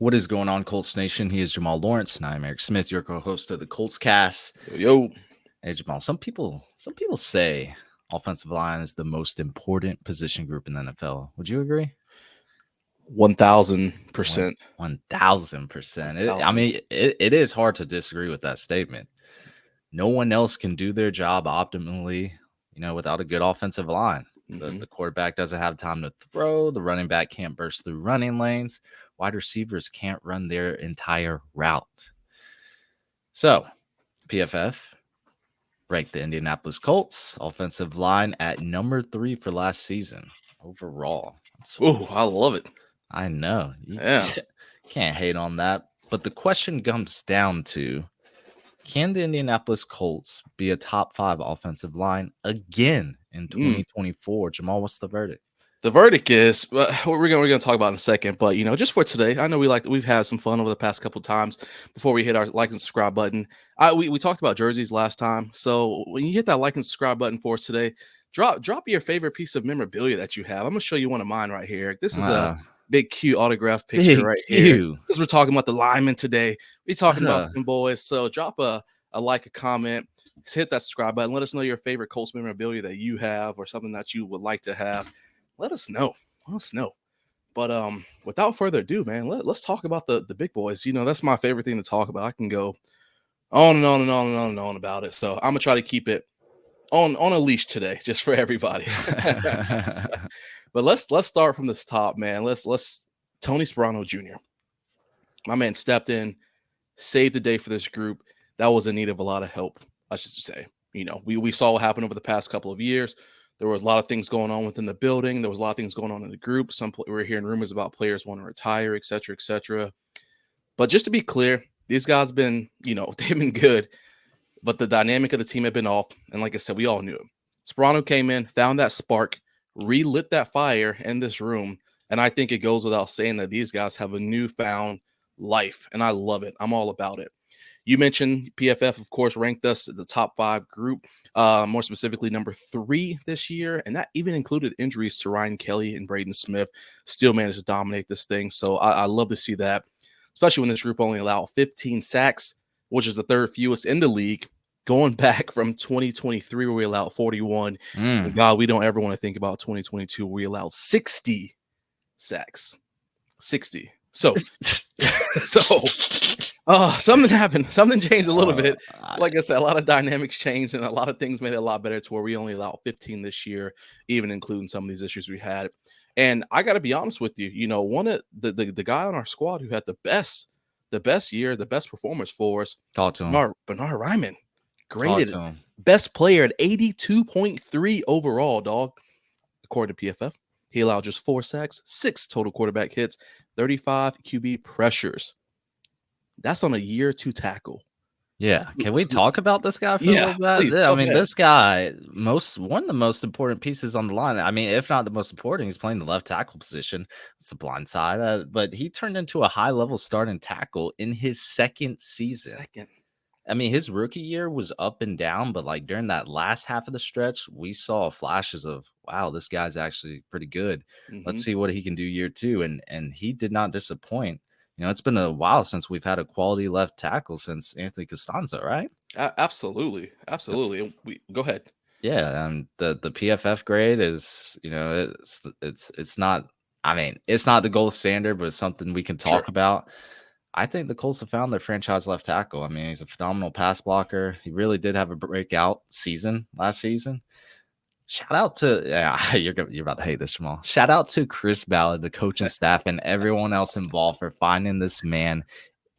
What is going on, Colts Nation? He is Jamal Lawrence, and I'm Eric Smith, your co-host of the Colts Cast. Yo. Hey, Jamal. Some people say offensive line is the most important position group in the NFL. Would you agree? 1,000%. 1,000%. I mean, it is hard to disagree with that statement. No one else can do their job optimally, without a good offensive line. The quarterback doesn't have time to throw. The running back can't burst through running lanes. Wide receivers can't run their entire route. So, PFF ranked the Indianapolis Colts offensive line at number 3 for last season overall. Oh, I love it. I know. Yeah. Can't hate on that. But the question comes down to, can the Indianapolis Colts be a top 5 offensive line again in 2024? Jamal, what's the verdict? The verdict is we're going to talk about in a second, but just for today, I know we've had some fun over the past couple of times before we hit our like and subscribe button. We talked about jerseys last time, so when you hit that like and subscribe button for us today, drop your favorite piece of memorabilia that you have. I'm gonna show you one of mine right here. This is a big Q autograph picture right here. Because we're talking about the linemen today, we're talking about them boys. So drop a like, a comment, hit that subscribe button. Let us know your favorite Colts memorabilia that you have or something that you would like to have. Let us know. But without further ado, man, let's talk about the big boys. That's my favorite thing to talk about. I can go on and on and on and on and on about it. So I'm gonna try to keep it on a leash today, just for everybody. But let's start from this top, man. Let's Tony Sparano Jr. My man stepped in, saved the day for this group that was in need of a lot of help. I should say, we saw what happened over the past couple of years. There was a lot of things going on within the building. There was a lot of things going on in the group. We were hearing rumors about players want to retire, et cetera, et cetera. But just to be clear, these guys been, they've been good, but the dynamic of the team had been off. And like I said, we all knew it. Sparano came in, found that spark, relit that fire in this room. And I think it goes without saying that these guys have a newfound life. And I love it. I'm all about it. You mentioned PFF, of course, ranked us the top 5 group, more specifically number 3 this year. And that even included injuries to Ryan Kelly and Braden Smith. Still managed to dominate this thing. So I love to see that, especially when this group only allowed 15 sacks, which is the 3rd fewest in the league, going back from 2023 where we allowed 41. And God, we don't ever want to think about 2022 where we allowed 60 sacks. 60. So something happened. Something changed a little bit. Like I said, a lot of dynamics changed and a lot of things made it a lot better to where we only allowed 15 this year, even including some of these issues we had. And I got to be honest with you, one of the guy on our squad who had the best year, the best performance for us, Talk to him. Bernard Ryman, graded best player at 82.3 overall, dog, according to PFF. He allowed just 4 sacks, 6 total quarterback hits, 35 QB pressures. That's on a year 2 tackle. Yeah. Can we talk about this guy for a little bit? Please, I mean, this guy, one of the most important pieces on the line. I mean, if not the most important, he's playing the left tackle position. It's the blind side. But he turned into a high-level starting tackle in his 2nd season. I mean, his rookie year was up and down, but like during that last half of the stretch, we saw flashes of, wow, this guy's actually pretty good. Let's see what he can do year 2. And he did not disappoint. It's been a while since we've had a quality left tackle since Anthony Costanza, right? Absolutely. Go ahead. Yeah, and the PFF grade is, it's not. I mean, it's not the gold standard, but it's something we can talk about. I think the Colts have found their franchise left tackle. I mean, he's a phenomenal pass blocker. He really did have a breakout season last season. Shout out to you're about to hate this, Jamal. Shout out to Chris Ballard, the coaching staff, and everyone else involved for finding this man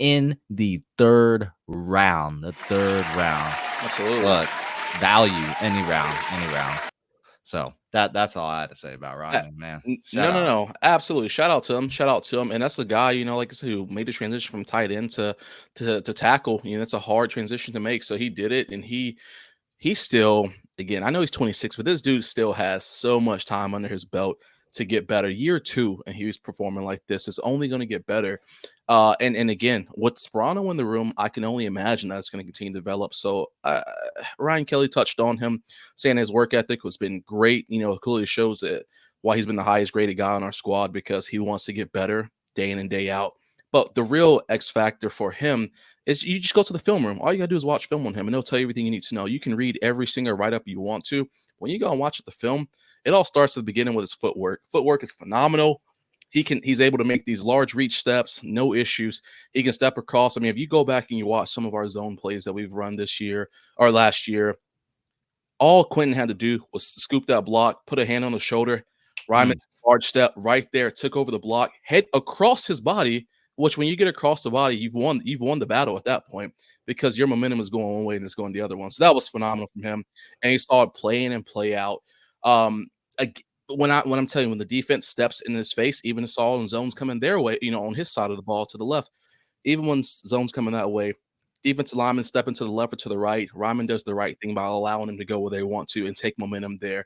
in the 3rd round. Absolutely. Look, value any round. So that's all I had to say about Ryman, man. No, absolutely. Shout out to him. And that's a guy, like I said, who made the transition from tight end to tackle. That's a hard transition to make. So he did it, and he still, again, I know he's 26, but this dude still has so much time under his belt to get better. Year 2, and he was performing like this. It's only going to get better. And again, with Sparano in the room, I can only imagine that's going to continue to develop. So Ryan Kelly touched on him, saying his work ethic has been great. It clearly shows why he's been the highest graded guy on our squad, because he wants to get better day in and day out. But the real X factor for him is you just go to the film room. All you gotta do is watch film on him, and they'll tell you everything you need to know. You can read every single write up you want to. When you go and watch the film, it all starts at the beginning with his footwork. Footwork is phenomenal. He's able to make these large reach steps, no issues. He can step across. I mean, if you go back and you watch some of our zone plays that we've run this year or last year, all Quentin had to do was scoop that block, put a hand on the shoulder. Ryman, Mm, large step right there, took over the block, head across his body. Which, when you get across the body, you've won. You've won the battle at that point because your momentum is going one way and it's going the other one. So that was phenomenal from him, and he saw it play in and play out. Um, when I'm telling you, when the defense steps in his face, even if all in zones coming their way, on his side of the ball to the left, even when zones coming that way, defensive linemen stepping to the left or to the right. Ryman does the right thing by allowing them to go where they want to and take momentum there.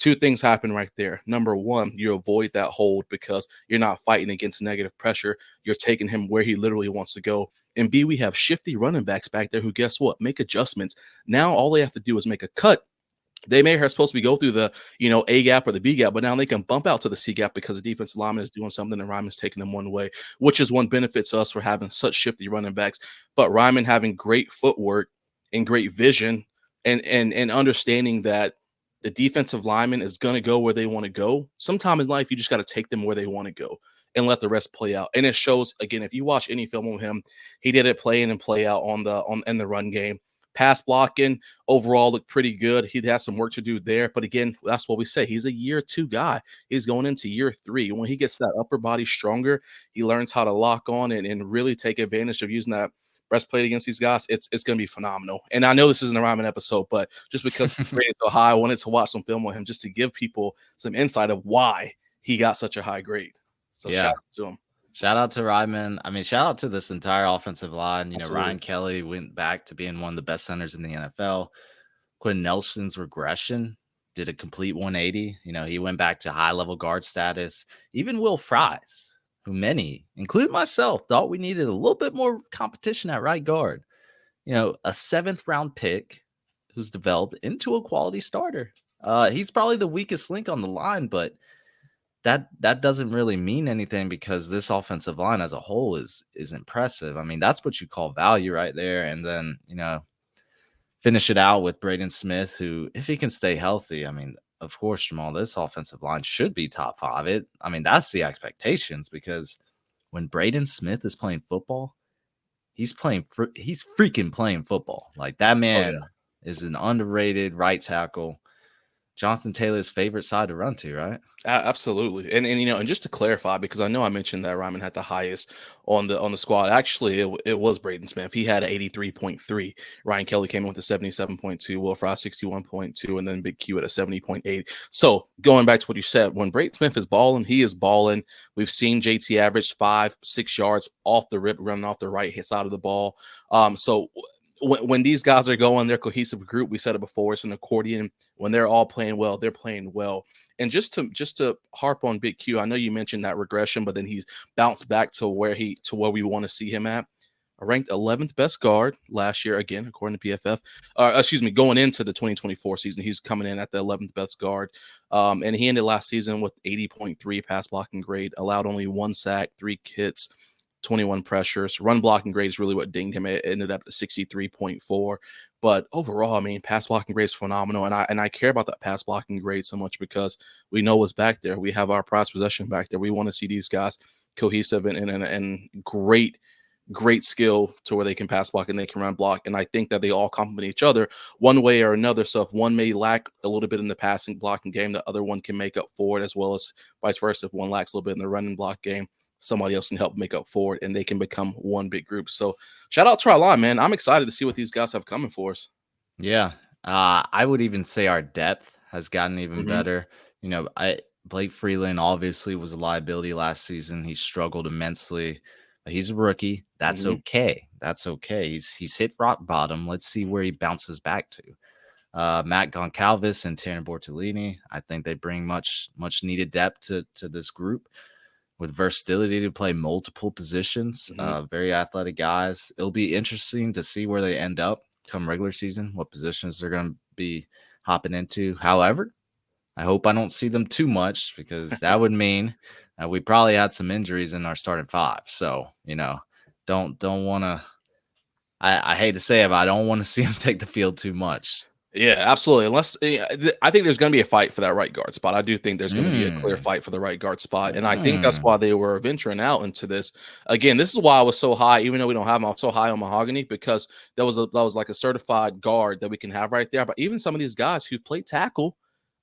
Two things happen right there. Number one, you avoid that hold because you're not fighting against negative pressure. You're taking him where he literally wants to go. And B, we have shifty running backs back there who, guess what, make adjustments. Now all they have to do is make a cut. They may have supposed to be go through the A gap or the B gap, but now they can bump out to the C gap because the defensive lineman is doing something and Ryman's taking them one way, which is one benefit to us for having such shifty running backs. But Ryman having great footwork and great vision and understanding that the defensive lineman is going to go where they want to go. Sometime in life, you just got to take them where they want to go and let the rest play out. And it shows again, if you watch any film of him, he did it play in and play out in the run game. Pass blocking overall looked pretty good. He has some work to do there. But again, that's what we say. He's a year two guy. He's going into year three. When he gets that upper body stronger, he learns how to lock on and really take advantage of using that breastplate against these guys. It's going to be phenomenal. And I know this isn't a Ryman episode, but just because he's rated so high, I wanted to watch some film on him just to give people some insight of why he got such a high grade. So shout yeah. out to him. Shout out to Ryman. I mean, shout out to this entire offensive line. Absolutely. Ryan Kelly went back to being one of the best centers in the NFL. Quinn Nelson's regression did a complete 180. He went back to high level guard status. Even Will Fries, who many, including myself, thought we needed a little bit more competition at right guard. A 7th-round pick who's developed into a quality starter. He's probably the weakest link on the line, but that doesn't really mean anything because this offensive line as a whole is impressive. I mean, that's what you call value right there. And then, finish it out with Braden Smith, who, if he can stay healthy, I mean, of course, Jamal, this offensive line should be top 5. I mean, that's the expectations because when Braden Smith is playing football, he's freaking playing football. Like, that Oh yeah. man is an underrated right tackle. Jonathan Taylor's favorite side to run to, right? Absolutely, and and just to clarify, because I know I mentioned that Ryman had the highest on the squad. Actually, it was Braden Smith. He had 83.3. Ryan Kelly came in with a 77.2. Will Fry 61.2, and then Big Q at a 70.8. So going back to what you said, when Braden Smith is balling, he is balling. We've seen JT average 5-6 yards off the rip, running off the right side of the ball. So when these guys are going, they're cohesive group. We said it before. It's an accordion. When they're all playing well, they're playing well. And just to harp on Big Q, I know you mentioned that regression, but then he's bounced back to where we want to see him at. Ranked 11th best guard last year, again according to PFF. Excuse me, going into the 2024 season, he's coming in at the 11th best guard, and he ended last season with 80.3 pass blocking grade, allowed only 1 sack, 3 hits, 21 pressures. Run blocking grade is really what dinged him. It ended up at 63.4. But overall, I mean, pass blocking grade is phenomenal. And I care about that pass blocking grade so much because we know what's back there. We have our prize possession back there. We want to see these guys cohesive and great skill to where they can pass block and they can run block. And I think that they all complement each other one way or another. So if one may lack a little bit in the passing blocking game, the other one can make up for it, as well as vice versa. If one lacks a little bit in the running block game, somebody else can help make up for it, and they can become one big group. So shout out to our line, man. I'm excited to see what these guys have coming for us. Yeah. I would even say our depth has gotten even Mm-hmm. better. I Blake Freeland obviously was a liability last season. He struggled immensely. But he's a rookie. That's Mm-hmm. okay. That's okay. He's hit rock bottom. Let's see where he bounces back to. Matt Goncalves and Tanner Bortolini. I think they bring much needed depth to this group with versatility to play multiple positions. Mm-hmm. Very athletic guys. It'll be interesting to see where they end up come regular season, what positions they're going to be hopping into. However, I hope I don't see them too much because that would mean we probably had some injuries in our starting five. So, don't want to. I hate to say it, but I don't want to see him take the field too much. Yeah, absolutely. Unless I think there's going to be a fight for that right guard spot. I do think there's going to be a clear Mm, fight for the right guard spot, and I think that's mm, why they were venturing out into this. Again, this is why I was so high, even though we don't have him. I was so high on Mahogany because that was like a certified guard that we can have right there. But even some of these guys who play tackle,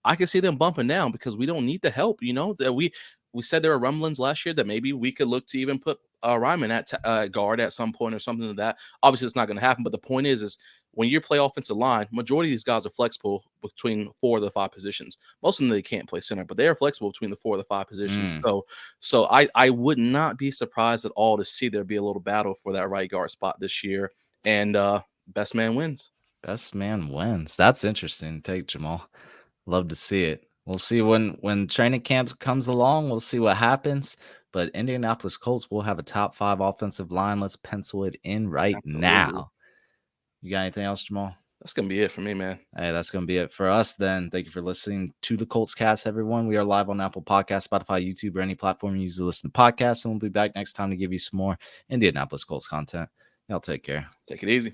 I can see them bumping down because we don't need the help. That we said there were rumblings last year that maybe we could look to even put Ryman at guard at some point or something like that. Obviously, it's not going to happen. But the point is when you play offensive line, majority of these guys are flexible between 4 of the 5 positions. Most of them they can't play center, but they are flexible between the 4 of the 5 positions. mm. So I would not be surprised at all to see there be a little battle for that right guard spot this year, and best man wins. Best man wins. That's interesting. Take Jamal. Love to see it. We'll see when training camp comes along. We'll see what happens. But Indianapolis Colts will have a top 5 offensive line. Let's pencil it in right Absolutely, now. You got anything else, Jamal? that's gonna be it for me, man. Hey, that's going to be it for us then. Thank you for listening to the Colts Cast, everyone. We are live on Apple Podcasts, Spotify, YouTube, or any platform you use to listen to podcasts. And we'll be back next time to give you some more Indianapolis Colts content. Y'all take care. Take it easy.